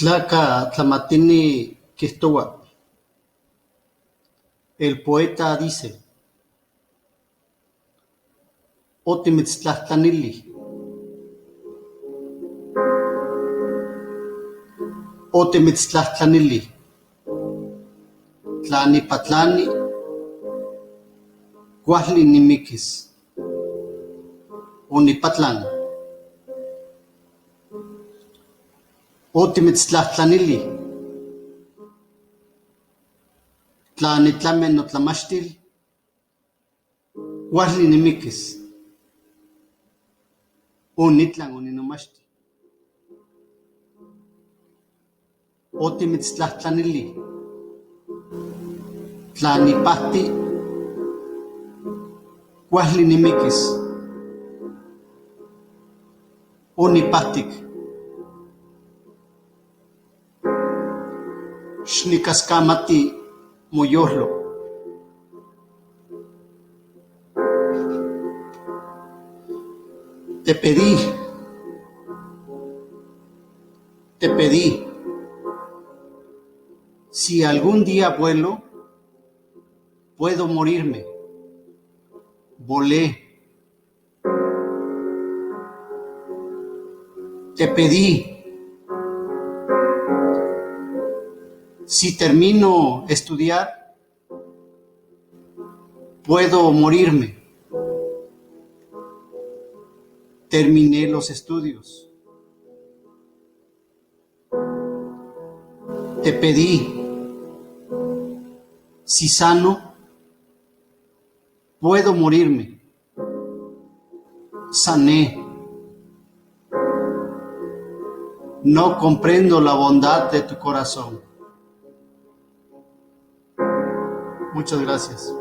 Tlaca tlamatini quihtoua. El poeta dice: Otimitztlahtlanili. Otimitztlahtlanili. Tlanipatlani kuahli nimikis. Onipatlan. Otimitztlahtlanili. Tlanitlamen notlamachtil kuahli nimikis. Onitlan oninomachti. Otimitztlahtlanili. Tlanipahti kuahli nimikis. Onipahtik. Xnikaskamati moyolo. Te pedí, si algún día vuelo, puedo morirme. Volé. Te pedí, si termino estudiar, puedo morirme. Terminé los estudios. Te pedí, si sano, puedo morirme. Sané. No comprendo la bondad de tu corazón. Muchas gracias.